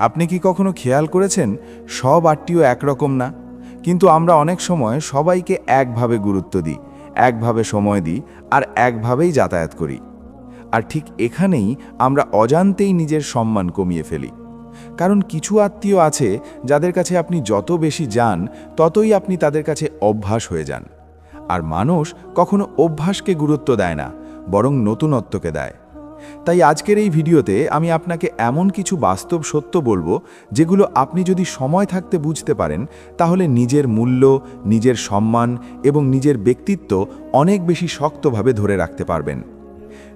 আপনি কি কখনো খেয়াল করেছেন সব আত্মীয় একরকম না, কিন্তু আমরা অনেক সময় সবাইকে একভাবে গুরুত্ব দিই, একভাবে সময় দিই আর একভাবেই যাতায়াত করি। আর ঠিক এখানেই আমরা অজান্তেই নিজের সম্মান কমিয়ে ফেলি। কারণ কিছু আত্মীয় আছে যাদের কাছে আপনি যত বেশি যান ততই আপনি তাদের কাছে অভ্যাস হয়ে যান। আর মানুষ কখনো অভ্যাসকে গুরুত্ব দেয় না, বরং নতুনত্বকে দেয়। তাই আজকের এই ভিডিওতে আমি আপনাকে এমন কিছু বাস্তব সত্য বলবো যেগুলো আপনি যদি সময় থাকতে বুঝতে পারেন, তাহলে নিজের মূল্য, নিজের সম্মান এবং নিজের ব্যক্তিত্ব অনেক বেশি শক্তভাবে ধরে রাখতে পারবেন।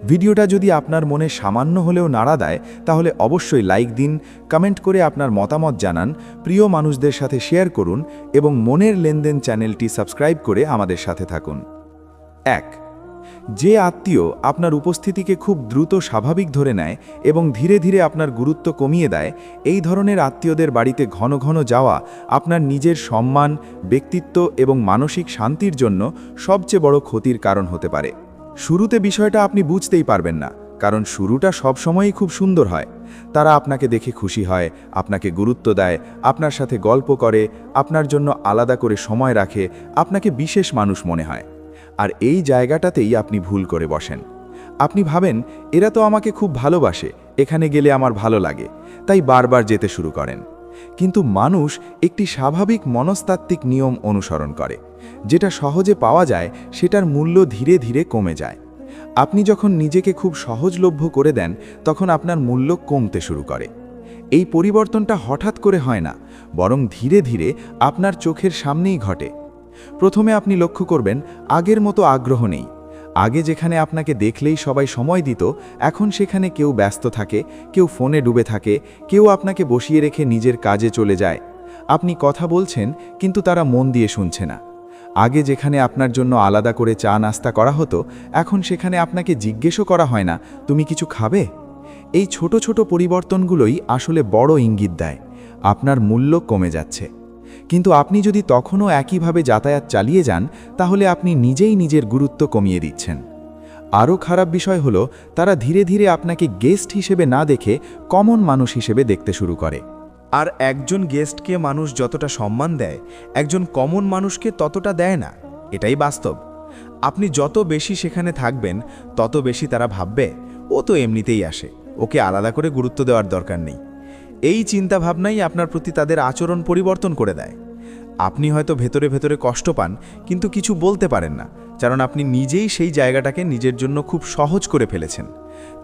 ভিডিওটা যদি আপনার মনে সামান্য হলেও নাড়া দেয়, তাহলে অবশ্যই লাইক দিন, কমেন্ট করে আপনার মতামত জানান, প্রিয় মানুষদের সাথে শেয়ার করুন এবং মনের লেনদেন চ্যানেলটি সাবস্ক্রাইব করে আমাদের সাথে থাকুন। 1. যে আত্মীয় আপনার উপস্থিতিকে খুব দ্রুত স্বাভাবিক ধরে নেয় এবং ধীরে ধীরে আপনার গুরুত্ব কমিয়ে দেয়, এই ধরনের আত্মীয়দের বাড়িতে ঘন ঘন যাওয়া আপনার নিজের সম্মান, ব্যক্তিত্ব এবং মানসিক শান্তির জন্য সবচেয়ে বড় ক্ষতির কারণ হতে পারে। শুরুতে বিষয়টা আপনি বুঝতেই পারবেন না, কারণ শুরুটা সবসময়ই খুব সুন্দর হয়। তারা আপনাকে দেখে খুশি হয়, আপনাকে গুরুত্ব দেয়, আপনার সাথে গল্প করে, আপনার জন্য আলাদা করে সময় রাখে, আপনাকে বিশেষ মানুষ মনে হয়। আর এই জায়গাটাতেই আপনি ভুল করে বসেন। আপনি ভাবেন, এরা তো আমাকে খুব ভালোবাসে, এখানে গেলে আমার ভালো লাগে, তাই বারবার যেতে শুরু করেন। কিন্তু মানুষ একটি স্বাভাবিক মনস্তাত্ত্বিক নিয়ম অনুসরণ করে। যেটা সহজে পাওয়া যায় সেটার মূল্য ধীরে ধীরে কমে যায়। আপনি যখন নিজেকে খুব সহজলভ্য করে দেন, তখন আপনার মূল্য কমতে শুরু করে। এই পরিবর্তনটা হঠাৎ করে হয় না, বরং ধীরে ধীরে আপনার চোখের সামনেই ঘটে। প্রথমে আপনি লক্ষ্য করবেন, আগের মতো আগ্রহ নেই। আগে যেখানে আপনাকে দেখলেই সবাই সময় দিত, এখন সেখানে কেউ ব্যস্ত থাকে, কেউ ফোনে ডুবে থাকে, কেউ আপনাকে বসিয়ে রেখে নিজের কাজে চলে যায়। আপনি কথা বলছেন, কিন্তু তারা মন দিয়ে শুনছে না। আগে যেখানে আপনার জন্য আলাদা করে চা নাস্তা করা হতো, এখন সেখানে আপনাকে জিজ্ঞেসও করা হয় না, তুমি কিছু খাবে? এই ছোট ছোট পরিবর্তনগুলোই আসলে বড় ইঙ্গিত দেয় আপনার মূল্য কমে যাচ্ছে। কিন্তু আপনি যদি তখনও একইভাবে যাতায়াত চালিয়ে যান, তাহলে আপনি নিজেই নিজের গুরুত্ব কমিয়ে দিচ্ছেন। আরও খারাপ বিষয় হলো, তারা ধীরে ধীরে আপনাকে গেস্ট হিসেবে না দেখে কমন মানুষ হিসেবে দেখতে শুরু করে। আর একজন গেস্টকে মানুষ যতটা সম্মান দেয়, একজন কমন মানুষকে ততটা দেয় না। এটাই বাস্তব। আপনি যত বেশি সেখানে থাকবেন, তত বেশি তারা ভাববে, ও তো এমনিতেই আসে, ওকে আলাদা করে গুরুত্ব দেওয়ার দরকার নেই। এই চিন্তাভাবনাই আপনার প্রতি তাদের আচরণ পরিবর্তন করে দেয়। আপনি হয়তো ভেতরে ভেতরে কষ্ট পান, কিন্তু কিছু বলতে পারেন না, কারণ আপনি নিজেই সেই জায়গাটাকে নিজের জন্য খুব সহজ করে ফেলেছেন।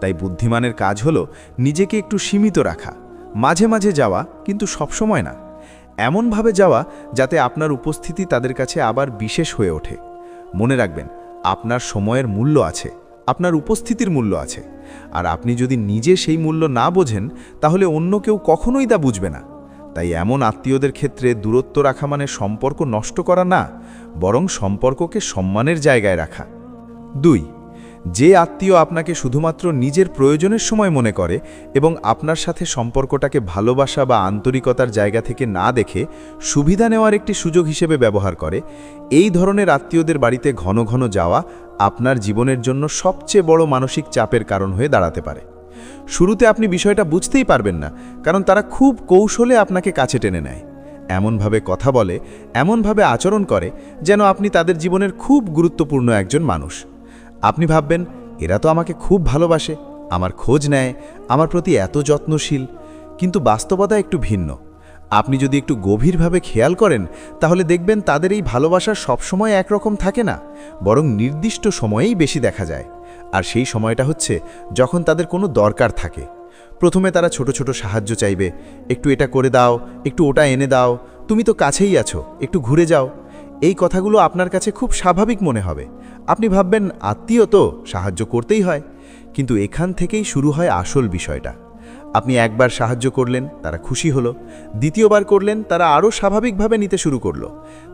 তাই বুদ্ধিমানের কাজ হলো নিজেকে একটু সীমিত রাখা, মাঝে মাঝে যাওয়া, কিন্তু সবসময় না। এমনভাবে যাওয়া যাতে আপনার উপস্থিতি তাদের কাছে আবার বিশেষ হয়ে ওঠে। মনে রাখবেন, আপনার সময়ের মূল্য আছে, আপনার উপস্থিতির মূল্য আছে। আর আপনি যদি নিজে সেই মূল্য না বোঝেন, তাহলে অন্য কেউ কখনোই তা বুঝবে না। তাই এমন আত্মীয়দের ক্ষেত্রে দূরত্ব রাখা মানে সম্পর্ক নষ্ট করা না, বরং সম্পর্ককে সম্মানের জায়গায় রাখা। 2. যে আত্মীয় আপনাকে শুধুমাত্র নিজের প্রয়োজনের সময় মনে করে এবং আপনার সাথে সম্পর্কটাকে ভালোবাসা বা আন্তরিকতার জায়গা থেকে না দেখে সুবিধা নেওয়ার একটি সুযোগ হিসেবে ব্যবহার করে, এই ধরনের আত্মীয়দের বাড়িতে ঘন ঘন যাওয়া আপনার জীবনের জন্য সবচেয়ে বড় মানসিক চাপের কারণ হয়ে দাঁড়াতে পারে। শুরুতে আপনি বিষয়টা বুঝতেই পারবেন না, কারণ তারা খুব কৌশলে আপনাকে কাছে টেনে নেয়। এমনভাবে কথা বলে, এমনভাবে আচরণ করে, যেন আপনি তাদের জীবনের খুব গুরুত্বপূর্ণ একজন মানুষ। আপনি ভাববেন, এরা তো আমাকে খুব ভালোবাসে, আমার খোঁজ নেয়, আমার প্রতি এত যত্নশীল। কিন্তু বাস্তবতা একটু ভিন্ন। আপনি যদি একটু গভীরভাবে খেয়াল করেন, তাহলে দেখবেন তাদের এই ভালোবাসা সবসময় একরকম থাকে না, বরং নির্দিষ্ট সময়েই বেশি দেখা যায়। আর সেই সময়টা হচ্ছে যখন তাদের কোনো দরকার থাকে। প্রথমে তারা ছোট ছোট সাহায্য চাইবে, একটু এটা করে দাও, একটু ওটা এনে দাও, তুমি তো কাছেই আছো, একটু ঘুরে যাও। এই কথাগুলো আপনার কাছে খুব স্বাভাবিক মনে হবে। আপনি ভাববেন, আত্মীয় তো, সাহায্য করতেই হয়। কিন্তু এখান থেকেই শুরু হয় আসল বিষয়টা। আপনি একবার সাহায্য করলেন, তারা খুশি হলো। দ্বিতীয়বার করলেন, তারা আরও স্বাভাবিকভাবে নিতে শুরু করলো।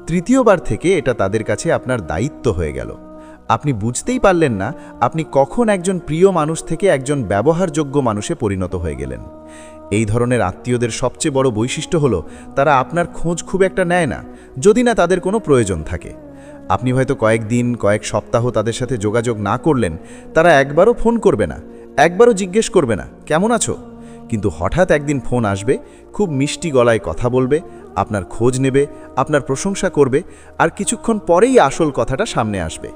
তৃতীয়বার থেকে এটা তাদের কাছে আপনার দায়িত্ব হয়ে গেল। আপনি বুঝতেই পারলেন না আপনি কখন একজন প্রিয় মানুষ থেকে একজন ব্যবহারযোগ্য মানুষে পরিণত হয়ে গেলেন। এই ধরনের আত্মীয়দের সবচেয়ে বড় বৈশিষ্ট্য হলো, তারা আপনার খোঁজ খুব একটা নেয় না, যদি না তাদের কোনো প্রয়োজন থাকে। আপনি হয়তো কয়েকদিন, কয়েক সপ্তাহ তাদের সাথে যোগাযোগ না করলেন, তারা একবারও ফোন করবে না, একবারও জিজ্ঞেস করবে না কেমন আছো। কিন্তু হঠাৎ একদিন ফোন আসবে, খুব মিষ্টি গলায় কথা বলবে, আপনার খোঁজ নেবে, আপনার প্রশংসা করবে, আর কিছুক্ষণ পরেই আসল কথাটা সামনে আসবে।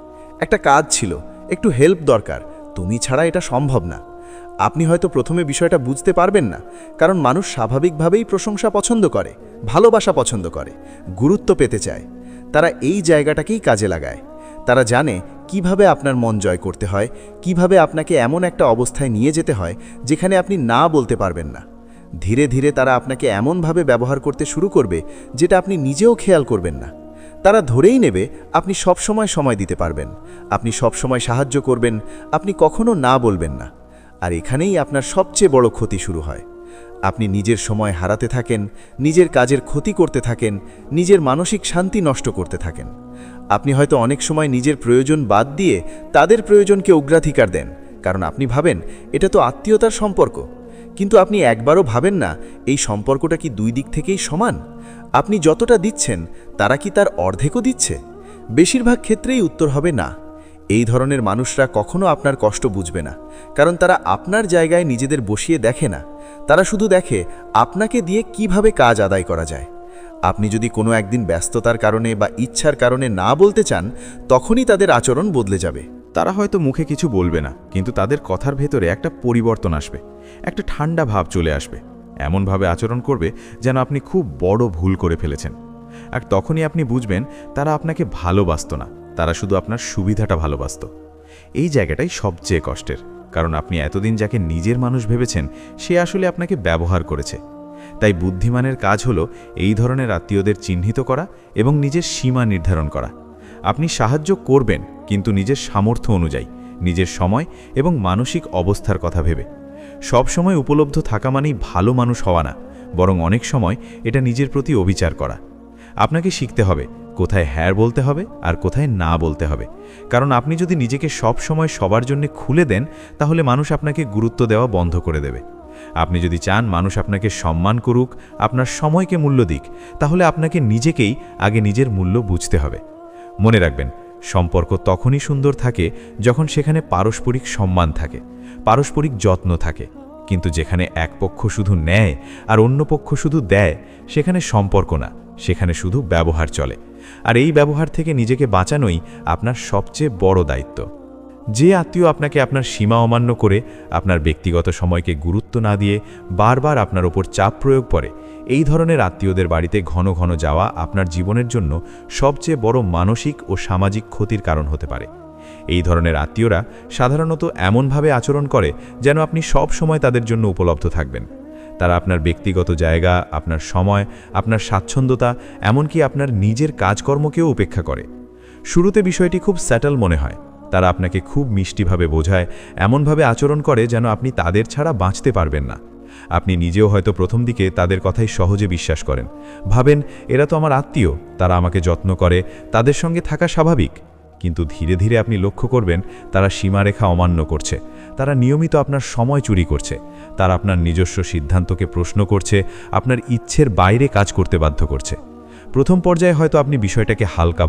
একটা কাজ ছিল, একটু হেল্প দরকার, তুমি ছাড়া এটা সম্ভব না। আপনি হয়তো প্রথমে বিষয়টা বুঝতে পারবেন না, কারণ মানুষ স্বাভাবিকভাবেই প্রশংসা পছন্দ করে, ভালোবাসা পছন্দ করে, গুরুত্ব পেতে চায়। তারা এই জায়গাটাকেই কাজে লাগায়। তারা জানে কিভাবে আপনার মন জয় করতে হয়, কিভাবে আপনাকে এমন একটা অবস্থায় নিয়ে যেতে হয় যেখানে আপনি না বলতে পারবেন না। ধীরে ধীরে তারা আপনাকে এমনভাবে ব্যবহার করতে শুরু করবে যেটা আপনি নিজেও খেয়াল করবেন না। তারা ধরেই নেবে আপনি সবসময় সময় দিতে পারবেন, আপনি সবসময় সাহায্য করবেন, আপনি কখনো না বলবেন না। আর এখানেই আপনার সবচেয়ে বড় ক্ষতি শুরু হয়। আপনি নিজের সময় হারাতে থাকেন, নিজের কাজের ক্ষতি করতে থাকেন, নিজের মানসিক শান্তি নষ্ট করতে থাকেন। আপনি হয়তো অনেক সময় নিজের প্রয়োজন বাদ দিয়ে তাদের প্রয়োজনকে অগ্রাধিকার দেন, কারণ আপনি ভাবেন এটা তো আত্মীয়তার সম্পর্ক। কিন্তু আপনি একবারও ভাবেন না এই সম্পর্কটা কি দুই দিক থেকেই সমান? আপনি যতটা দিচ্ছেন তারা কি তার অর্ধেকও দিচ্ছে? বেশিরভাগ ক্ষেত্রেই উত্তর হবে না। এই ধরনের মানুষরা কখনো আপনার কষ্ট বুঝবে না, কারণ তারা আপনার জায়গায় নিজেদের বসিয়ে দেখে না। তারা শুধু দেখে আপনাকে দিয়ে কিভাবে কাজ আদায় করা যায়। আপনি যদি কোনো একদিন ব্যস্ততার কারণে বা ইচ্ছার কারণে না বলতে চান, তখনই তাদের আচরণ বদলে যাবে। তারা হয়তো মুখে কিছু বলবে না, কিন্তু তাদের কথার ভেতরে একটা পরিবর্তন আসবে, একটা ঠান্ডা ভাব চলে আসবে। এমনভাবে আচরণ করবে যেন আপনি খুব বড় ভুল করে ফেলেছেন। আর তখনই আপনি বুঝবেন তারা আপনাকে ভালোবাসত না, তারা শুধু আপনার সুবিধাটা ভালোবাসত। এই জায়গাটাই সবচেয়ে কষ্টের, কারণ আপনি এতদিন যাকে নিজের মানুষ ভেবেছেন সে আসলে আপনাকে ব্যবহার করেছে। তাই বুদ্ধিমানের কাজ হলো এই ধরনের আত্মীয়দের চিহ্নিত করা এবং নিজের সীমা নির্ধারণ করা। আপনি সাহায্য করবেন, কিন্তু নিজের সামর্থ্য অনুযায়ী, নিজের সময় এবং মানসিক অবস্থার কথা ভেবে। সব সময় উপলব্ধ থাকা মানেই ভালো মানুষ হওয়া না, বরং অনেক সময় এটা নিজের প্রতি অবিচার করা। আপনাকে শিখতে হবে কোথায় হ্যাঁ বলতে হবে আর কোথায় না বলতে হবে, কারণ আপনি যদি নিজেকে সব সময় সবার জন্য খুলে দেন, তাহলে মানুষ আপনাকে গুরুত্ব দেওয়া বন্ধ করে দেবে। আপনি যদি চান মানুষ আপনাকে সম্মান করুক, আপনার সময়কে মূল্য দিক, তাহলে আপনাকে নিজেকেই আগে নিজের মূল্য বুঝতে হবে। মনে রাখবেন, সম্পর্ক তখনই সুন্দর থাকে যখন সেখানে পারস্পরিক সম্মান থাকে, পারস্পরিক যত্ন থাকে। কিন্তু যেখানে এক পক্ষ শুধু নেয় আর অন্য পক্ষ শুধু দেয়, সেখানে সম্পর্ক না, সেখানে শুধু ব্যবহার চলে। আর এই ব্যবহার থেকে নিজেকে বাঁচানোই আপনার সবচেয়ে বড় দায়িত্ব। যে আত্মীয় আপনাকে আপনার সীমা অমান্য করে, আপনার ব্যক্তিগত সময়কে গুরুত্ব না দিয়ে বারবার আপনার ওপর চাপ প্রয়োগ করে, এই ধরনের আত্মীয়দের বাড়িতে ঘন ঘন যাওয়া আপনার জীবনের জন্য সবচেয়ে বড় মানসিক ও সামাজিক ক্ষতির কারণ হতে পারে। এই ধরনের আত্মীয়রা সাধারণত এমনভাবে আচরণ করে যেন আপনি সব সময় তাদের জন্য উপলব্ধ থাকবেন। তারা আপনার ব্যক্তিগত জায়গা, আপনার সময়, আপনার স্বাচ্ছন্দ্যতা, এমনকি আপনার নিজের কাজকর্মকেও উপেক্ষা করে। শুরুতে বিষয়টি খুব স্যাটল মনে হয়। তারা আপনাকে খুব মিষ্টিভাবে বোঝায়, এমনভাবে আচরণ করে যেন আপনি তাদের ছাড়া বাঁচতে পারবেন না। আপনি নিজেও হয়তো প্রথম দিকে তাদের কথাই সহজে বিশ্বাস করেন, ভাবেন এরা তো আমার আত্মীয়, তারা আমাকে যত্ন করে, তাদের সঙ্গে থাকা স্বাভাবিক। কিন্তু ধীরে ধীরে আপনি লক্ষ্য করবেন তারা সীমারেখা অমান্য করছে, তারা নিয়মিত আপনার সময় চুরি করছে, তারা আপনার নিজস্ব সিদ্ধান্তকে প্রশ্ন করছে, আপনার ইচ্ছের বাইরে কাজ করতে বাধ্য করছে। প্রথম পর্যায়ে হয়তো আপনি বিষয়টাকে হালকা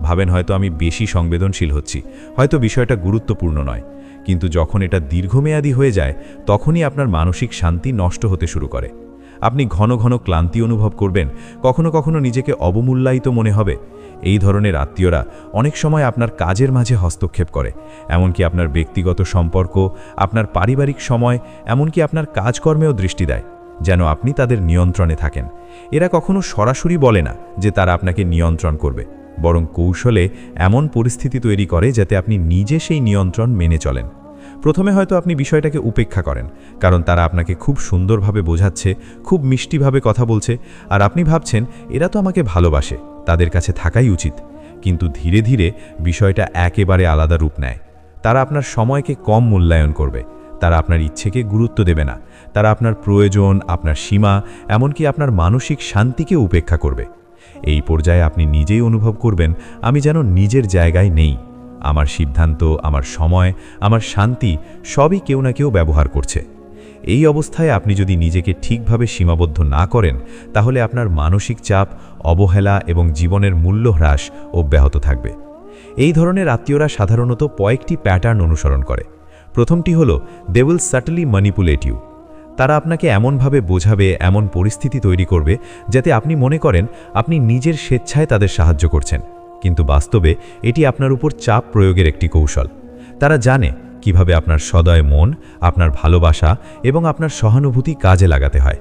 ভাবেন হয়তো আমি বেশি সংবেদনশীল হচ্ছি, হয়তো বিষয়টা গুরুত্বপূর্ণ নয়। কিন্তু যখন এটা দীর্ঘমেয়াদী হয়ে যায়, তখনই আপনার মানসিক শান্তি নষ্ট হতে শুরু করে। আপনি ঘন ঘন ক্লান্তি অনুভব করবেন, কখনো কখনো নিজেকে অবমূল্যায়িত মনে হবে। এই ধরনের আত্মীয়রা অনেক সময় আপনার কাজের মাঝে হস্তক্ষেপ করে, এমনকি আপনার ব্যক্তিগত সম্পর্ক, আপনার পারিবারিক সময়, এমনকি আপনার কাজকর্মেও দৃষ্টি দেয়, যেন আপনি তাদের নিয়ন্ত্রণে থাকেন। এরা কখনো সরাসরি বলে না যে তারা আপনাকে নিয়ন্ত্রণ করবে, বরং কৌশলে এমন পরিস্থিতি তৈরি করে যাতে আপনি নিজে সেই নিয়ন্ত্রণ মেনে চলেন। প্রথমে হয়তো আপনি বিষয়টাকে উপেক্ষা করেন, কারণ তারা আপনাকে খুব সুন্দরভাবে বোঝাচ্ছে, খুব মিষ্টিভাবে কথা বলছে, আর আপনি ভাবছেন এরা তো আমাকে ভালোবাসে, তাদের কাছে থাকাই উচিত। কিন্তু ধীরে ধীরে বিষয়টা একেবারে আলাদা রূপ নেয়। তারা আপনার সময়কে কম মূল্যায়ন করবে, তারা আপনার ইচ্ছেকে গুরুত্ব দেবে না, তারা আপনার প্রয়োজন, আপনার সীমা, এমনকি আপনার মানসিক শান্তিকে উপেক্ষা করবে। এই পর্যায়ে আপনি নিজেই অনুভব করবেন আমি যেন নিজের জায়গায় নেই। আমার সিদ্ধান্ত, আমার সময়, আমার শান্তি সবই কেউ না কেউ ব্যবহার করছে। এই অবস্থায় আপনি যদি নিজেকে ঠিকভাবে সীমাবদ্ধ না করেন, তাহলে আপনার মানসিক চাপ, অবহেলা এবং জীবনের মূল্য হ্রাস অব্যাহত থাকবে। এই ধরনের আত্মীয়রা সাধারণত কয়েকটি প্যাটার্ন অনুসরণ করে। প্রথমটি হলো দে উইল সাটলি ম্যানিপুলেট ইউ। তারা আপনাকে এমনভাবে বোঝাবে, এমন পরিস্থিতি তৈরি করবে যাতে আপনি মনে করেন আপনি নিজের স্বেচ্ছায় তাদের সাহায্য করছেন, কিন্তু বাস্তবে এটি আপনার উপর চাপ প্রয়োগের একটি কৌশল। তারা জানে কিভাবে আপনার সদয় মন, আপনার ভালোবাসা এবং আপনার সহানুভূতি কাজে লাগাতে হয়।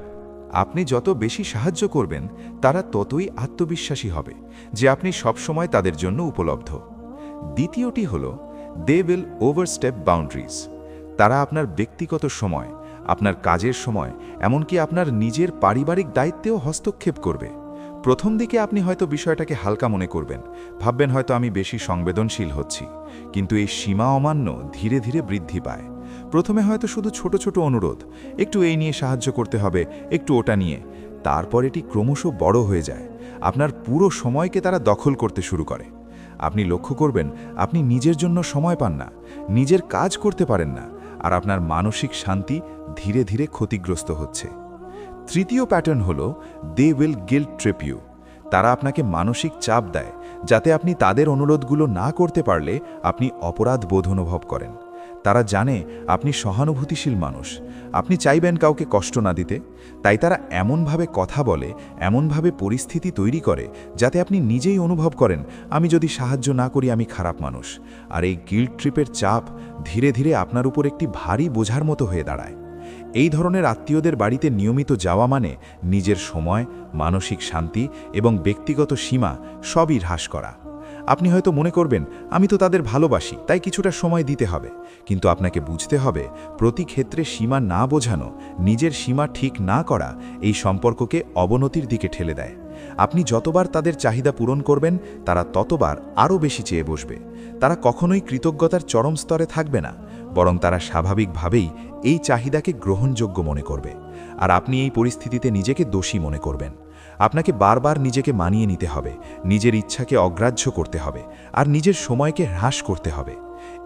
আপনি যত বেশি সাহায্য করবেন তারা ততই আত্মবিশ্বাসী হবে যে আপনি সবসময় তাদের জন্য উপলব্ধ। দ্বিতীয়টি হল দে উইল ওভারস্টেপ বাউন্ডারিজ। তারা আপনার ব্যক্তিগত সময়, আপনার কাজের সময়, এমনকি আপনার নিজের পারিবারিক দায়িত্বেও হস্তক্ষেপ করবে। প্রথম দিকে আপনি হয়তো বিষয়টাকে হালকা মনে করবেন, ভাববেন হয়তো আমি বেশি সংবেদনশীল হচ্ছি, কিন্তু এই সীমা অমান্য ধীরে ধীরে বৃদ্ধি পায়। প্রথমে হয়তো শুধু ছোট ছোট অনুরোধ, একটু এই নিয়ে সাহায্য করতে হবে, একটু ওটা নিয়ে, তারপর এটি ক্রমশ বড় হয়ে যায়। আপনার পুরো সময়কে তারা দখল করতে শুরু করে। আপনি লক্ষ্য করবেন আপনি নিজের জন্য সময় পান না, নিজের কাজ করতে পারেন না, আর আপনার মানসিক শান্তি ধীরে ধীরে ক্ষতিগ্রস্ত হচ্ছে। তৃতীয় প্যাটার্ন হল they will guilt trip you. তারা আপনাকে মানসিক চাপ দেয় যাতে আপনি তাদের অনুরোধগুলো না করতে পারলে আপনি অপরাধ বোধ অনুভব করেন। তারা জানে আপনি সহানুভূতিশীল মানুষ, আপনি চাইবেন কাউকে কষ্ট না দিতে, তাই তারা এমনভাবে কথা বলে, এমনভাবে পরিস্থিতি তৈরি করে যাতে আপনি নিজেই অনুভব করেন আমি যদি সাহায্য না করি আমি খারাপ মানুষ। আর এই গিল্ট ট্রিপের চাপ ধীরে ধীরে আপনার উপর একটি ভারী বোঝার মতো হয়ে দাঁড়ায়। এই ধরনের আত্মীয়দের বাড়িতে নিয়মিত যাওয়া মানে নিজের সময়, মানসিক শান্তি এবং ব্যক্তিগত সীমা সবই হ্রাস করা। আপনি হয়তো মনে করবেন আমি তো তাদের ভালোবাসি, তাই কিছুটা সময় দিতে হবে, কিন্তু আপনাকে বুঝতে হবে প্রতি ক্ষেত্রে সীমা না বোঝানো, নিজের সীমা ঠিক না করা এই সম্পর্ককে অবনতির দিকে ঠেলে দেয়। আপনি যতবার তাদের চাহিদা পূরণ করবেন তারা ততবার আরও বেশি চেয়ে বসবে। তারা কখনোই কৃতজ্ঞতার চরম স্তরে থাকবে না, বরং তারা স্বাভাবিকভাবেই এই চাহিদাকে গ্রহণযোগ্য মনে করবে। আর আপনি এই পরিস্থিতিতে নিজেকে দোষী মনে করবেন। আপনাকে বারবার নিজেকে মানিয়ে নিতে হবে, নিজের ইচ্ছাকে অগ্রাহ্য করতে হবে, আর নিজের সময়কে হ্রাস করতে হবে।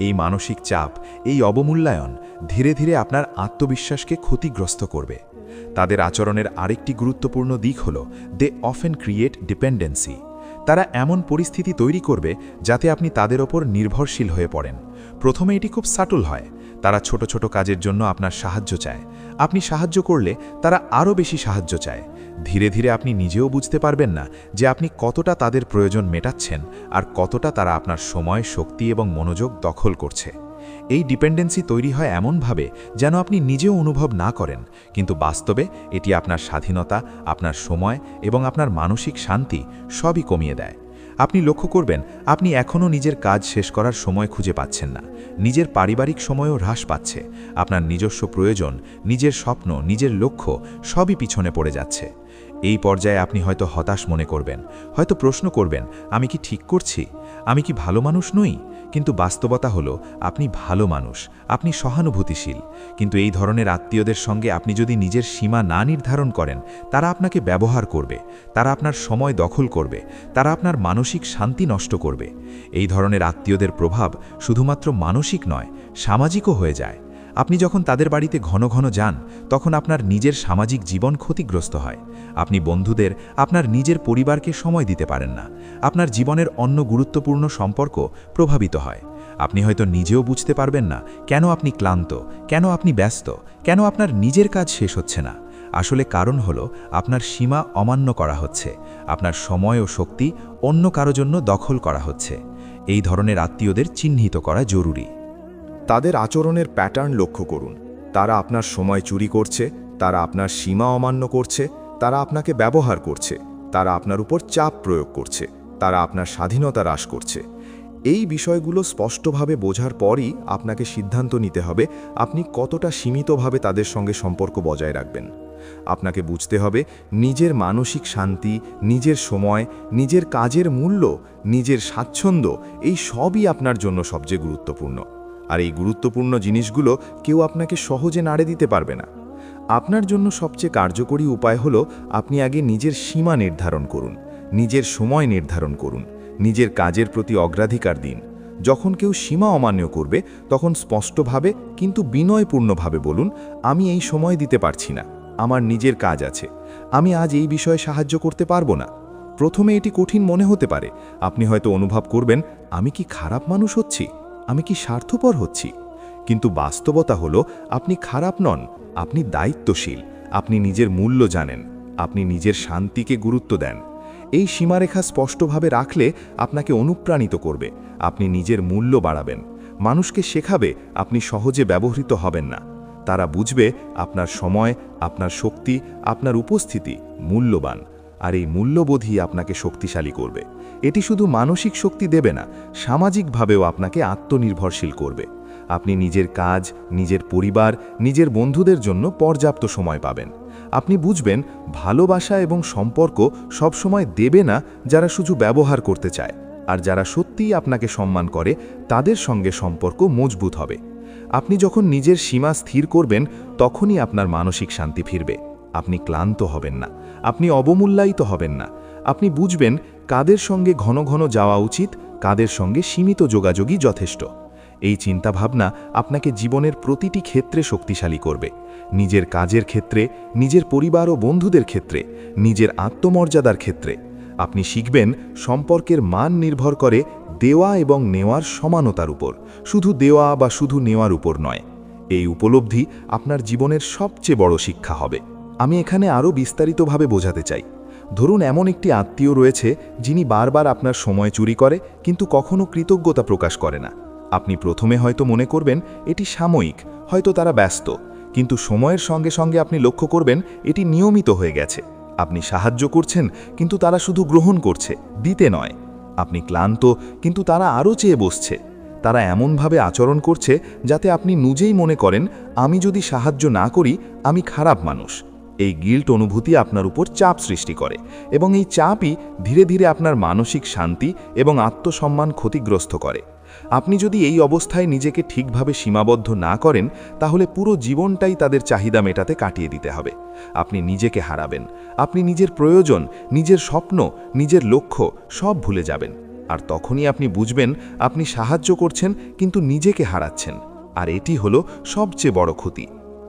এই মানসিক চাপ, এই অবমূল্যায়ন ধীরে ধীরে আপনার আত্মবিশ্বাসকে ক্ষতিগ্রস্ত করবে। তাদের আচরণের আরেকটি গুরুত্বপূর্ণ দিক হল দে অফেন ক্রিয়েট ডিপেন্ডেন্সি। তারা এমন পরিস্থিতি তৈরি করবে যাতে আপনি তাদের ওপর নির্ভরশীল হয়ে পড়েন। প্রথমে এটি খুব সাটল হয়। তারা ছোট ছোট কাজের জন্য আপনার সাহায্য চায়। আপনি সাহায্য করলে তারা আরও বেশি সাহায্য চায়। ধীরে ধীরে আপনি নিজেও বুঝতে পারবেন না যে আপনি কতটা তাদের প্রয়োজন মেটাচ্ছেন আর কতটা তারা আপনার সময়, শক্তি এবং মনোযোগ দখল করছে। এই ডিপেন্ডেন্সি তৈরি হয় এমনভাবে যেন আপনি নিজেও অনুভব না করেন, কিন্তু বাস্তবে এটি আপনার স্বাধীনতা, আপনার সময় এবং আপনার মানসিক শান্তি সবই কমিয়ে দেয়। আপনি লক্ষ্য করবেন আপনি এখনও নিজের কাজ শেষ করার সময় খুঁজে পাচ্ছেন না, নিজের পারিবারিক সময়ও হ্রাস পাচ্ছে, আপনার নিজস্ব প্রয়োজন, নিজের স্বপ্ন, নিজের লক্ষ্য সবই পিছনে পড়ে যাচ্ছে। এই পর্যায়ে আপনি হয়তো হতাশ মনে করবেন, হয়তো প্রশ্ন করবেন আমি কি ঠিক করছি, আমি কি ভালো মানুষ নই? কিন্তু বাস্তবতা হলো আপনি ভালো মানুষ, আপনি সহানুভূতিশীল, কিন্তু এই ধরনের আত্মীয়দের সঙ্গে আপনি যদি নিজের সীমা না নির্ধারণ করেন তারা আপনাকে ব্যবহার করবে, তারা আপনার সময় দখল করবে, তারা আপনার মানসিক শান্তি নষ্ট করবে। এই ধরনের আত্মীয়দের প্রভাব শুধুমাত্র মানসিক নয়, সামাজিকও হয়ে যায়। আপনি যখন তাদের বাড়িতে ঘন ঘন যান তখন আপনার নিজের সামাজিক জীবন ক্ষতিগ্রস্ত হয়। আপনি বন্ধুদের, আপনার নিজের পরিবারকে সময় দিতে পারেন না, আপনার জীবনের অন্য গুরুত্বপূর্ণ সম্পর্ক প্রভাবিত হয়। আপনি হয়তো নিজেও বুঝতে পারবেন না কেন আপনি ক্লান্ত, কেন আপনি ব্যস্ত, কেন আপনার নিজের কাজ শেষ হচ্ছে না। আসলে কারণ হলো আপনার সীমা অমান্য করা হচ্ছে, আপনার সময় ও শক্তি অন্য কারো জন্য দখল করা হচ্ছে। এই ধরনের আত্মীয়দের চিহ্নিত করা জরুরি। তাদের আচরণের প্যাটার্ন লক্ষ্য করুন। তারা আপনার সময় চুরি করছে, তারা আপনার সীমা অমান্য করছে, তারা আপনাকে ব্যবহার করছে, তারা আপনার উপর চাপ প্রয়োগ করছে, তারা আপনার স্বাধীনতা হ্রাস করছে। এই বিষয়গুলো স্পষ্টভাবে বোঝার পরই আপনাকে সিদ্ধান্ত নিতে হবে আপনি কতটা সীমিতভাবে তাদের সঙ্গে সম্পর্ক বজায় রাখবেন। আপনাকে বুঝতে হবে নিজের মানসিক শান্তি, নিজের সময়, নিজের কাজের মূল্য, নিজের স্বাচ্ছন্দ্য এই সবই আপনার জন্য সবচেয়ে গুরুত্বপূর্ণ। আর এই গুরুত্বপূর্ণ জিনিসগুলো কেউ আপনাকে সহজে নাড়ে দিতে পারবে না। আপনার জন্য সবচেয়ে কার্যকরী উপায় হলো আপনি আগে নিজের সীমা নির্ধারণ করুন, নিজের সময় নির্ধারণ করুন, নিজের কাজের প্রতি অগ্রাধিকার দিন। যখন কেউ সীমা অমান্য করবে তখন স্পষ্টভাবে কিন্তু বিনয়পূর্ণভাবে বলুন আমি এই সময় দিতে পারছি না, আমার নিজের কাজ আছে, আমি আজ এই বিষয়ে সাহায্য করতে পারবো না। প্রথমে এটি কঠিন মনে হতে পারে, আপনি হয়তো অনুভব করবেন আমি কি খারাপ মানুষ হচ্ছি, আমি কি স্বার্থপর হচ্ছি, কিন্তু বাস্তবতা হলো আপনি খারাপ নন, আপনি দায়িত্বশীল, আপনি নিজের মূল্য জানেন, আপনি নিজের শান্তিকে গুরুত্ব দেন। এই সীমারেখা স্পষ্টভাবে রাখলে আপনাকে অনুপ্রাণিত করবে, আপনি নিজের মূল্য বাড়াবেন। মানুষকে শেখাবে আপনি সহজে ব্যবহৃত হবেন না। তারা বুঝবে আপনার সময়, আপনার শক্তি, আপনার উপস্থিতি মূল্যবান। আর এই মূল্যবোধই আপনাকে শক্তিশালী করবে। এটি শুধু মানসিক শক্তি দেবে না, সামাজিকভাবেও আপনাকে আত্মনির্ভরশীল করবে। আপনি নিজের কাজ, নিজের পরিবার, নিজের বন্ধুদের জন্য পর্যাপ্ত সময় পাবেন। আপনি বুঝবেন ভালোবাসা এবং সম্পর্ক সবসময় দেবে না যারা শুধু ব্যবহার করতে চায়, আর যারা সত্যিই আপনাকে সম্মান করে তাদের সঙ্গে সম্পর্ক মজবুত হবে। আপনি যখন নিজের সীমা স্থির করবেন তখনই আপনার মানসিক শান্তি ফিরবে। আপনি ক্লান্ত হবেন না, আপনি অবমূল্যায়িত হবেন না। আপনি বুঝবেন কাদের সঙ্গে ঘন ঘন যাওয়া উচিত, কাদের সঙ্গে সীমিত যোগাযোগই যথেষ্ট। এই চিন্তাভাবনা আপনাকে জীবনের প্রতিটি ক্ষেত্রে শক্তিশালী করবে। নিজের কাজের ক্ষেত্রে, নিজের পরিবার ও বন্ধুদের ক্ষেত্রে, নিজের আত্মমর্যাদার ক্ষেত্রে। আপনি শিখবেন সম্পর্কের মান নির্ভর করে দেওয়া এবং নেওয়ার সমানতার উপর, শুধু দেওয়া বা শুধু নেওয়ার উপর নয়। এই উপলব্ধি আপনার জীবনের সবচেয়ে বড় শিক্ষা হবে। আমি এখানে আরও বিস্তারিতভাবে বোঝাতে চাই। ধরুন এমন একটি আত্মীয় রয়েছে যিনি বারবার আপনার সময় চুরি করে কিন্তু কখনো কৃতজ্ঞতা প্রকাশ করে না। আপনি প্রথমে হয়তো মনে করবেন এটি সাময়িক, হয়তো তারা ব্যস্ত, কিন্তু সময়ের সঙ্গে সঙ্গে আপনি লক্ষ্য করবেন এটি নিয়মিত হয়ে গেছে। আপনি সাহায্য করছেন কিন্তু তারা শুধু গ্রহণ করছে, দিতে নয়। আপনি ক্লান্ত কিন্তু তারা আরও চেয়ে বসছে। তারা এমনভাবে আচরণ করছে যাতে আপনি নিজেই মনে করেন আমি যদি সাহায্য না করি আমি খারাপ মানুষ। এই গিল্ট অনুভূতি আপনার উপর চাপ সৃষ্টি করে এবং এই চাপই ধীরে ধীরে আপনার মানসিক শান্তি এবং আত্মসম্মান ক্ষতিগ্রস্ত করে। আপনি যদি এই অবস্থায় নিজেকে ঠিকভাবে সীমাবদ্ধ না করেন তাহলে পুরো জীবনটাই তাদের চাহিদা মেটাতে কাটিয়ে দিতে হবে। আপনি নিজেকে হারাবেন, আপনি নিজের প্রয়োজন, নিজের স্বপ্ন, নিজের লক্ষ্য সব ভুলে যাবেন। আর তখনই আপনি বুঝবেন আপনি সাহায্য করছেন কিন্তু নিজেকে হারাচ্ছেন। আর এটি হলো সবচেয়ে বড় ক্ষতি।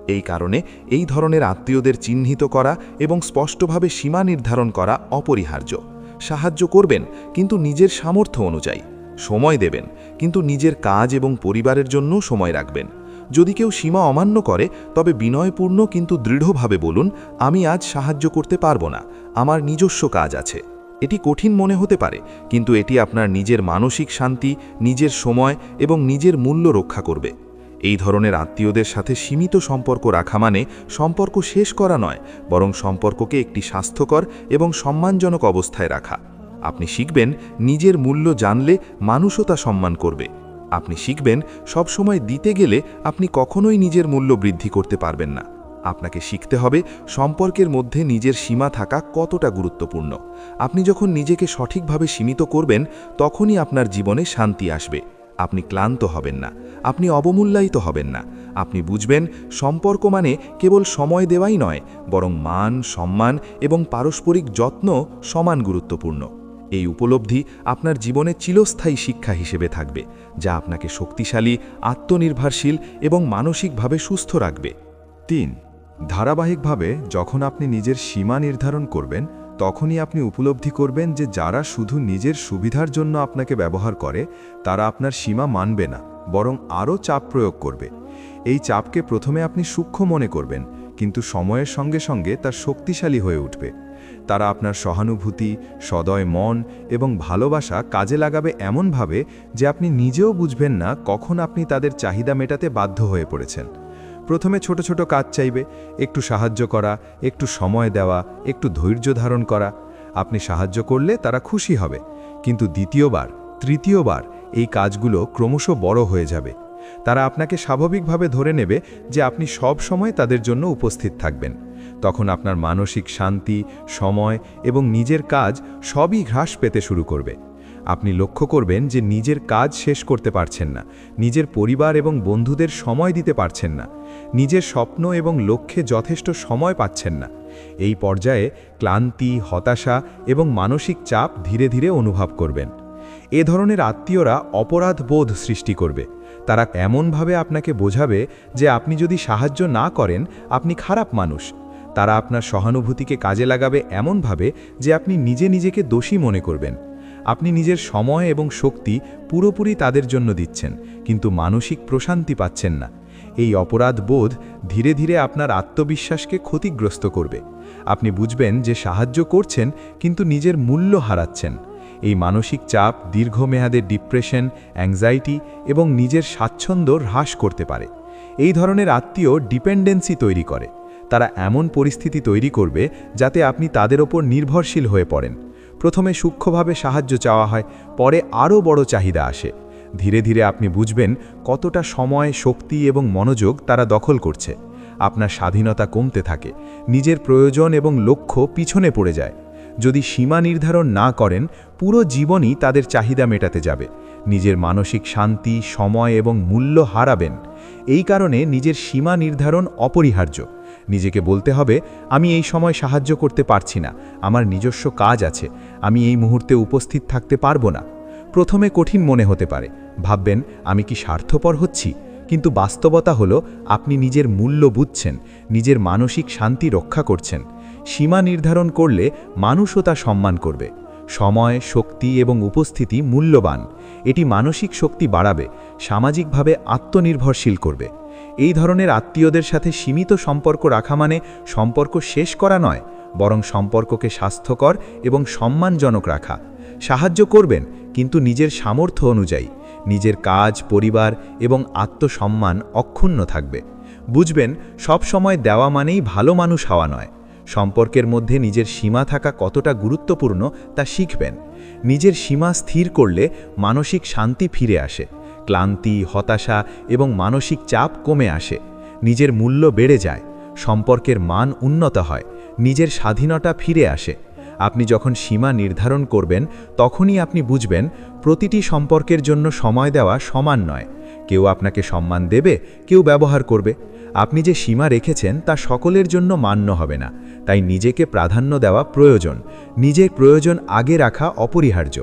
এই কারণে এই ধরনের আত্মীয়দের চিহ্নিত করা এবং স্পষ্টভাবে সীমা নির্ধারণ করা অপরিহার্য। সাহায্য করবেন কিন্তু নিজের সামর্থ্য অনুযায়ী, সময় দেবেন কিন্তু নিজের কাজ এবং পরিবারের জন্য সময় রাখবেন। যদি কেউ সীমা অমান্য করে তবে বিনয়পূর্ণ কিন্তু দৃঢ়ভাবে বলুন, আমি আজ সাহায্য করতে পারবো না, আমার নিজস্ব কাজ আছে। এটি কঠিন মনে হতে পারে, কিন্তু এটি আপনার নিজের মানসিক শান্তি, নিজের সময় এবং নিজের মূল্য রক্ষা করবে। এই ধরনের আত্মীয়দের সাথে সীমিত সম্পর্ক রাখা মানে সম্পর্ক শেষ করা নয়, বরং সম্পর্ককে একটি স্বাস্থ্যকর এবং সম্মানজনক অবস্থায় রাখা। আপনি শিখবেন নিজের মূল্য জানলে মানুষও তা সম্মান করবে। আপনি শিখবেন সবসময় দিতে গেলে আপনি কখনোই নিজের মূল্য বৃদ্ধি করতে পারবেন না। আপনাকে শিখতে হবে সম্পর্কের মধ্যে নিজের সীমা থাকা কতটা গুরুত্বপূর্ণ। আপনি যখন নিজেকে সঠিকভাবে সীমিত করবেন তখনই আপনার জীবনে শান্তি আসবে। আপনি ক্লান্ত হবেন না, আপনি অবমূল্যায়িত হবেন না। আপনি বুঝবেন সম্পর্ক মানে কেবল সময় দেওয়াই নয়, বরং মান, সম্মান এবং পারস্পরিক যত্ন সমান গুরুত্বপূর্ণ। এই উপলব্ধি আপনার জীবনে চিরস্থায়ী শিক্ষা হিসেবে থাকবে, যা আপনাকে শক্তিশালী, আত্মনির্ভরশীল এবং মানসিকভাবে সুস্থ রাখবে। 3. ধারাবাহিকভাবে যখন আপনি নিজের সীমা নির্ধারণ করবেন তখনই আপনি উপলব্ধি করবেন যে যারা শুধু নিজের সুবিধার জন্য আপনাকে ব্যবহার করে তারা আপনার সীমা মানবে না, বরং আরও চাপ প্রয়োগ করবে। এই চাপকে প্রথমে আপনি সূক্ষ্ম মনে করবেন, কিন্তু সময়ের সঙ্গে সঙ্গে তা শক্তিশালী হয়ে উঠবে। তারা আপনার সহানুভূতি, সদয় মন এবং ভালোবাসা কাজে লাগাবে এমনভাবে যে আপনি নিজেও বুঝবেন না কখন আপনি তাদের চাহিদা মেটাতে বাধ্য হয়ে পড়েছেন। প্রথমে ছোট ছোট কাজ চাইবে, একটু সাহায্য করা, একটু সময় দেওয়া, একটু ধৈর্য ধারণ করা। আপনি সাহায্য করলে তারা খুশি হবে, কিন্তু দ্বিতীয়বার, তৃতীয়বার এই কাজগুলো ক্রমশ বড় হয়ে যাবে। তারা আপনাকে স্বাভাবিকভাবে ধরে নেবে যে আপনি সব সময় তাদের জন্য উপস্থিত থাকবেন। তখন আপনার মানসিক শান্তি, সময় এবং নিজের কাজ সবই হ্রাস পেতে শুরু করবে। আপনি লক্ষ্য করবেন যে নিজের কাজ শেষ করতে পারছেন না, নিজের পরিবার এবং বন্ধুদের সময় দিতে পারছেন না, নিজের স্বপ্ন এবং লক্ষ্যে যথেষ্ট সময় পাচ্ছেন না। এই পর্যায়ে ক্লান্তি, হতাশা এবং মানসিক চাপ ধীরে ধীরে অনুভব করবেন। এ ধরনের আত্মীয়রা অপরাধ বোধ সৃষ্টি করবে। তারা এমনভাবে আপনাকে বোঝাবে যে আপনি যদি সাহায্য না করেন আপনি খারাপ মানুষ। তারা আপনার সহানুভূতিকে কাজে লাগাবে এমনভাবে যে আপনি নিজেকে দোষী মনে করবেন। আপনি নিজের সময় এবং শক্তি পুরোপুরি তাদের জন্য দিচ্ছেন, কিন্তু মানসিক প্রশান্তি পাচ্ছেন না। এই অপরাধ বোধ ধীরে ধীরে আপনার আত্মবিশ্বাসকে ক্ষতিগ্রস্ত করবে। আপনি বুঝবেন যে সাহায্য করছেন কিন্তু নিজের মূল্য হারাচ্ছেন। এই মানসিক চাপ দীর্ঘমেয়াদের ডিপ্রেশন, অ্যাংজাইটি এবং নিজের স্বাচ্ছন্দ্য হ্রাস করতে পারে। এই ধরনের আত্মীয় ডিপেন্ডেন্সি তৈরি করে। তারা এমন পরিস্থিতি তৈরি করবে যাতে আপনি তাদের ওপর নির্ভরশীল হয়ে পড়েন। প্রথমে সূক্ষ্মভাবে সাহায্য চাওয়া হয়, পরে আরও বড় চাহিদা আসে। ধীরে ধীরে আপনি বুঝবেন কতটা সময়, শক্তি এবং মনোযোগ তারা দখল করছে। আপনার স্বাধীনতা কমতে থাকে, নিজের প্রয়োজন এবং লক্ষ্য পিছনে পড়ে যায়। যদি সীমা নির্ধারণ না করেন, পুরো জীবনই তাদের চাহিদা মেটাতে যাবে। নিজের মানসিক শান্তি, সময় এবং মূল্য হারাবেন। এই কারণে নিজের সীমা নির্ধারণ অপরিহার্য। নিজেকে বলতে হবে, আমি এই সময় সাহায্য করতে পারছি না, আমার নিজস্ব কাজ আছে, আমি এই মুহূর্তে উপস্থিত থাকতে পারবো না। প্রথমে কঠিন মনে হতে পারে, ভাববেন আমি কি স্বার্থপর হচ্ছি, কিন্তু বাস্তবতা হলো আপনি নিজের মূল্য বুঝছেন, নিজের মানসিক শান্তি রক্ষা করছেন। সীমা নির্ধারণ করলে মানুষও তা সম্মান করবে। সময়, শক্তি এবং উপস্থিতি মূল্যবান। এটি মানসিক শক্তি বাড়াবে, সামাজিকভাবে আত্মনির্ভরশীল করবে। এই ধরনের আত্মীয়দের সাথে সীমিত সম্পর্ক রাখা মানে সম্পর্ক শেষ করা নয়, বরং সম্পর্ককে স্বাস্থ্যকর এবং সম্মানজনক রাখা। সাহায্য করবেন, কিন্তু নিজের সামর্থ্য অনুযায়ী। নিজের কাজ, পরিবার এবং আত্মসম্মান অক্ষুণ্ণ থাকবে। বুঝবেন, সব সময় দেওয়া মানেই ভালো মানুষ হওয়া নয়। সম্পর্কের মধ্যে নিজের সীমা থাকা কতটা গুরুত্বপূর্ণ তা শিখবেন। নিজের সীমা স্থির করলে মানসিক শান্তি ফিরে আসে, ক্লান্তি, হতাশা এবং মানসিক চাপ কমে আসে। নিজের মূল্য বেড়ে যায়, সম্পর্কের মান উন্নত হয়, নিজের স্বাধীনতা ফিরে আসে। আপনি যখন সীমা নির্ধারণ করবেন, তখনই আপনি বুঝবেন প্রতিটি সম্পর্কের জন্য সময় দেওয়া সমান নয়। কেউ আপনাকে সম্মান দেবে, কেউ ব্যবহার করবে। আপনি যে সীমা রেখেছেন তা সকলের জন্য মান্য হবে না, তাই নিজেকে প্রাধান্য দেওয়া প্রয়োজন। নিজের প্রয়োজন আগে রাখা অপরিহার্য।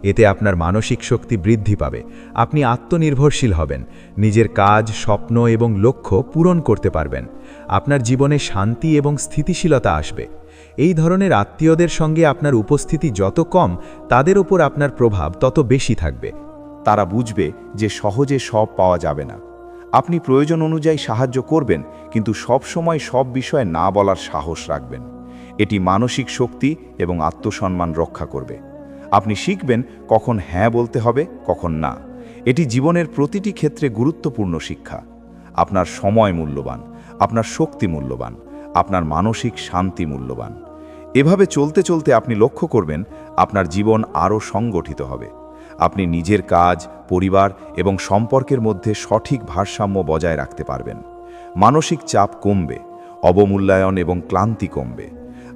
এতে আপনার মানসিক শক্তি বৃদ্ধি পাবে, আপনি আত্মনির্ভরশীল হবেন, নিজের কাজ, স্বপ্ন এবং লক্ষ্য পূরণ করতে পারবেন। আপনার জীবনে শান্তি এবং স্থিতিশীলতা আসবে। এই ধরনের আত্মীয়দের সঙ্গে আপনার উপস্থিতি যত কম, তাদের ওপর আপনার প্রভাব তত বেশি থাকবে। তারা বুঝবে যে সহজে সব পাওয়া যাবে না। আপনি প্রয়োজন অনুযায়ী সাহায্য করবেন, কিন্তু সব সময় সব বিষয়ে না বলার সাহস রাখবেন। এটি মানসিক শক্তি এবং আত্মসম্মান রক্ষা করবে। আপনি শিখবেন কখন হ্যাঁ বলতে হবে, কখন না। এটি জীবনের প্রতিটি ক্ষেত্রে গুরুত্বপূর্ণ শিক্ষা। আপনার সময় মূল্যবান, আপনার শক্তি মূল্যবান, আপনার মানসিক শান্তি মূল্যবান। এভাবে চলতে চলতে আপনি লক্ষ্য করবেন আপনার জীবন আরও সংগঠিত হবে। আপনি নিজের কাজ, পরিবার এবং সম্পর্কের মধ্যে সঠিক ভারসাম্য বজায় রাখতে পারবেন। মানসিক চাপ কমবে, অবমূল্যায়ন এবং ক্লান্তি কমবে।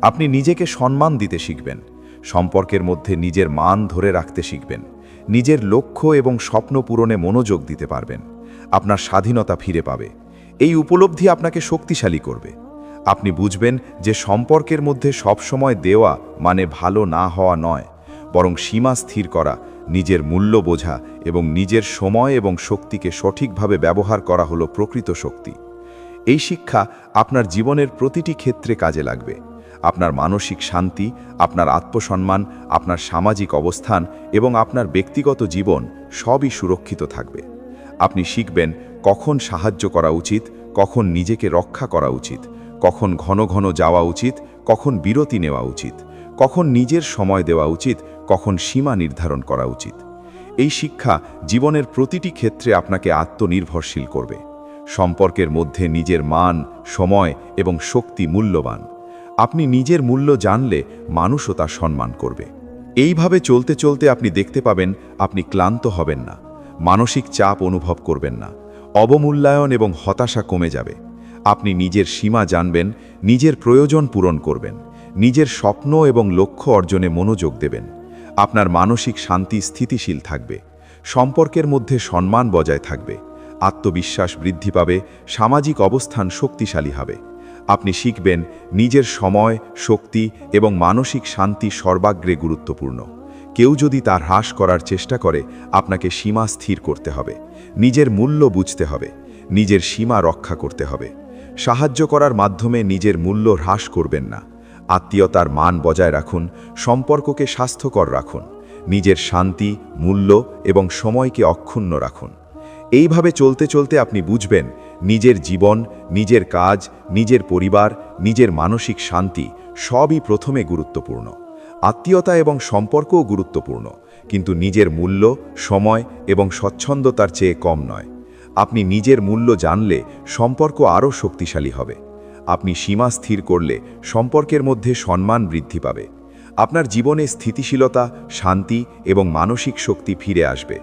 আপনি নিজেকে সম্মান দিতে শিখবেন, সম্পর্কের মধ্যে নিজের মান ধরে রাখতে শিখবেন, নিজের লক্ষ্য এবং স্বপ্ন পূরণে মনোযোগ দিতে পারবেন। আপনার স্বাধীনতা ফিরে পাবে। এই উপলব্ধি আপনাকে শক্তিশালী করবে। আপনি বুঝবেন যে সম্পর্কের মধ্যে সবসময় দেওয়া মানে ভালো না হওয়া নয়, বরং সীমা স্থির করা, নিজের মূল্য বোঝা এবং নিজের সময় এবং শক্তিকে সঠিকভাবে ব্যবহার করা হলো প্রকৃত শক্তি। এই শিক্ষা আপনার জীবনের প্রতিটি ক্ষেত্রে কাজে লাগবে। আপনার মানসিক শান্তি, আপনার আত্মসম্মান, আপনার সামাজিক অবস্থান এবং আপনার ব্যক্তিগত জীবন সবই সুরক্ষিত থাকবে। আপনি শিখবেন কখন সাহায্য করা উচিত, কখন নিজেকে রক্ষা করা উচিত, কখন ঘন ঘন যাওয়া উচিত, কখন বিরতি নেওয়া উচিত, কখন নিজের সময় দেওয়া উচিত, কখন সীমা নির্ধারণ করা উচিত। এই শিক্ষা জীবনের প্রতিটি ক্ষেত্রে আপনাকে আত্মনির্ভরশীল করবে। সম্পর্কের মধ্যে নিজের মান, সময় এবং শক্তি মূল্যবান। আপনি নিজের মূল্য জানলে মানুষও তা সম্মান করবে। এইভাবে চলতে চলতে আপনি দেখতে পাবেন আপনি ক্লান্ত হবেন না, মানসিক চাপ অনুভব করবেন না, অবমূল্যায়ন এবং হতাশা কমে যাবে। আপনি নিজের সীমা জানবেন, নিজের প্রয়োজন পূরণ করবেন, নিজের স্বপ্ন এবং লক্ষ্য অর্জনে মনোযোগ দেবেন। আপনার মানসিক শান্তি স্থিতিশীল থাকবে, সম্পর্কের মধ্যে সম্মান বজায় থাকবে, আত্মবিশ্বাস বৃদ্ধি পাবে, সামাজিক অবস্থান শক্তিশালী হবে। আপনি শিখবেন নিজের সময়, শক্তি এবং মানসিক শান্তি সর্বাগ্রে গুরুত্বপূর্ণ। কেউ যদি তার হ্রাস করার চেষ্টা করে, আপনাকে সীমা স্থির করতে হবে, নিজের মূল্য বুঝতে হবে, নিজের সীমা রক্ষা করতে হবে। সাহায্য করার মাধ্যমে নিজের মূল্য হ্রাস করবেন না। আত্মীয়তার মান বজায় রাখুন, সম্পর্ককে স্বাস্থ্যকর রাখুন, নিজের শান্তি, মূল্য এবং সময়কে অক্ষুণ্ণ রাখুন। এইভাবে চলতে চলতে আপনি বুঝবেন নিজের জীবন, নিজের কাজ, নিজের পরিবার, নিজের মানসিক শান্তি সবই প্রথমে গুরুত্বপূর্ণ। আত্মীয়তা এবং সম্পর্কও গুরুত্বপূর্ণ, কিন্তু নিজের মূল্য, সময় এবং স্বচ্ছন্দতার চেয়ে কম নয়। আপনি নিজের মূল্য জানলে সম্পর্ক আরও শক্তিশালী হবে। আপনি সীমা স্থির করলে সম্পর্কের মধ্যে সম্মান বৃদ্ধি পাবে। আপনার জীবনে স্থিতিশীলতা, শান্তি এবং মানসিক শক্তি ফিরে আসবে।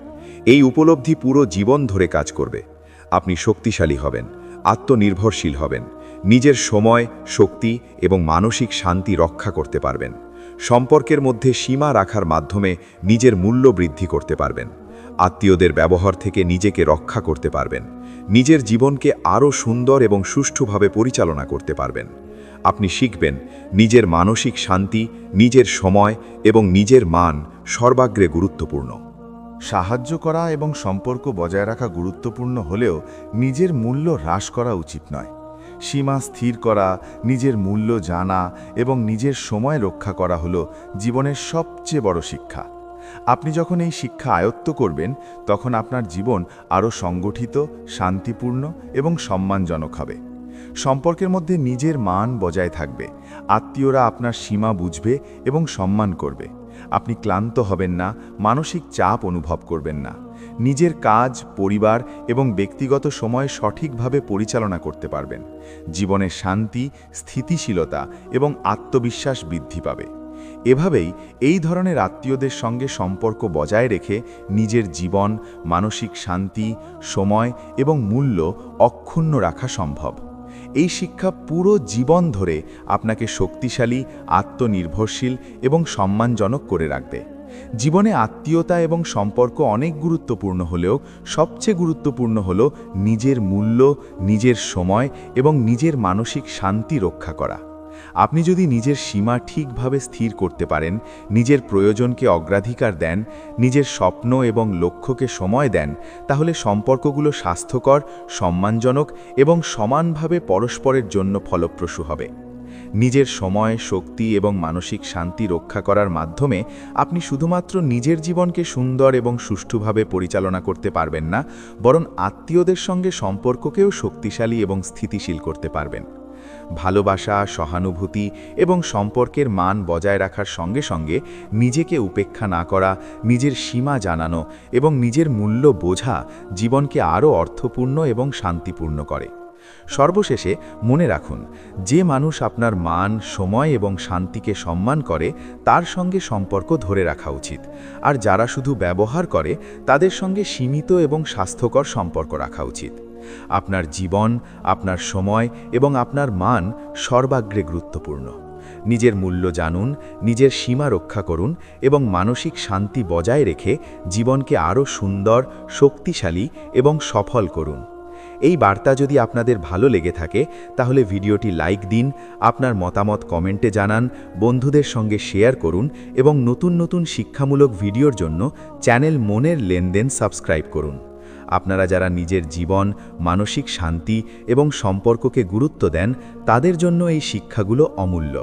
এই উপলব্ধি পুরো জীবন ধরে কাজ করবে। আপনি শক্তিশালী হবেন, আত্মনির্ভরশীল হবেন, নিজের সময়, শক্তি এবং মানসিক শান্তি রক্ষা করতে পারবেন। সম্পর্কের মধ্যে সীমা রাখার মাধ্যমে নিজের মূল্য বৃদ্ধি করতে পারবেন। আত্মীয়দের ব্যবহার থেকে নিজেকে রক্ষা করতে পারবেন। নিজের জীবনকে আরও সুন্দর এবং সুষ্ঠুভাবে পরিচালনা করতে পারবেন। আপনি শিখবেন নিজের মানসিক শান্তি, নিজের সময় এবং নিজের মান সর্বাগ্রে গুরুত্বপূর্ণ। সাহায্য করা এবং সম্পর্ক বজায় রাখা গুরুত্বপূর্ণ হলেও নিজের মূল্য হ্রাস করা উচিত নয়। সীমা স্থির করা, নিজের মূল্য জানা এবং নিজের সময় রক্ষা করা হলো জীবনের সবচেয়ে বড় শিক্ষা। আপনি যখন এই শিক্ষা আয়ত্ত করবেন, তখন আপনার জীবন আরও সংগঠিত, শান্তিপূর্ণ এবং সম্মানজনক হবে। সম্পর্কের মধ্যে নিজের মান বজায় থাকবে, আত্মীয়রা আপনার সীমা বুঝবে এবং সম্মান করবে। আপনি ক্লান্ত হবেন না, মানসিক চাপ অনুভব করবেন না। নিজের কাজ, পরিবার এবং ব্যক্তিগত সময় সঠিকভাবে পরিচালনা করতে পারবেন। জীবনে শান্তি, স্থিতিশীলতা এবং আত্মবিশ্বাস বৃদ্ধি পাবে। এভাবেই এই ধরনের আত্মীয়দের সঙ্গে সম্পর্ক বজায় রেখে নিজের জীবন, মানসিক শান্তি, সময় এবং মূল্য অক্ষুণ্ণ রাখা সম্ভব। এই শিক্ষা পুরো জীবন ধরে আপনাকে শক্তিশালী, আত্মনির্ভরশীল এবং সম্মানজনক করে রাখবে। জীবনে আত্মীয়তা এবং সম্পর্ক অনেক গুরুত্বপূর্ণ হলেও সবচেয়ে গুরুত্বপূর্ণ হলো নিজের মূল্য, নিজের সময় এবং নিজের মানসিক শান্তি রক্ষা করা। আপনি যদি নিজের সীমা ঠিকভাবে স্থির করতে পারেন, নিজের প্রয়োজনকে অগ্রাধিকার দেন, নিজের স্বপ্ন এবং লক্ষ্যকে সময় দেন, তাহলে সম্পর্কগুলো স্বাস্থ্যকর, সম্মানজনক এবং সমানভাবে পরস্পরের জন্য ফলপ্রসূ হবে। নিজের সময়, শক্তি এবং মানসিক শান্তি রক্ষা করার মাধ্যমে আপনি শুধুমাত্র নিজের জীবনকে সুন্দর এবং সুষ্ঠুভাবে পরিচালনা করতে পারবেন না, বরং আত্মীয়দের সঙ্গে সম্পর্ককেও শক্তিশালী এবং স্থিতিশীল করতে পারবেন। ভালোবাসা, সহানুভূতি এবং সম্পর্কের মান বজায় রাখার সঙ্গে সঙ্গে নিজেকে উপেক্ষা না করা, নিজের সীমা জানানো এবং নিজের মূল্য বোঝা জীবনকে আরও অর্থপূর্ণ এবং শান্তিপূর্ণ করে। সর্বশেষে মনে রাখুন, যে মানুষ আপনার মান, সময় এবং শান্তিকে সম্মান করে তার সঙ্গে সম্পর্ক ধরে রাখা উচিত, আর যারা শুধু ব্যবহার করে তাদের সঙ্গে সীমিত এবং স্বাস্থ্যকর সম্পর্ক রাখা উচিত। আপনার জীবন, আপনার সময় এবং আপনার মান সর্বাগ্রে গুরুত্বপূর্ণ। নিজের মূল্য জানুন, নিজের সীমা রক্ষা করুন এবং মানসিক শান্তি বজায় রেখে জীবনকে আরও সুন্দর, শক্তিশালী এবং সফল করুন। এই বার্তা যদি আপনাদের ভালো লেগে থাকে তাহলে ভিডিওটি লাইক দিন, আপনার মতামত কমেন্টে জানান, বন্ধুদের সঙ্গে শেয়ার করুন এবং নতুন নতুন শিক্ষামূলক ভিডিওর জন্য চ্যানেল মনের লেনদেন সাবস্ক্রাইব করুন। আপনারা যারা নিজের জীবন, মানসিক শান্তি এবং সম্পর্ককে গুরুত্ব দেন, তাদের জন্য এই শিক্ষাগুলো অমূল্য।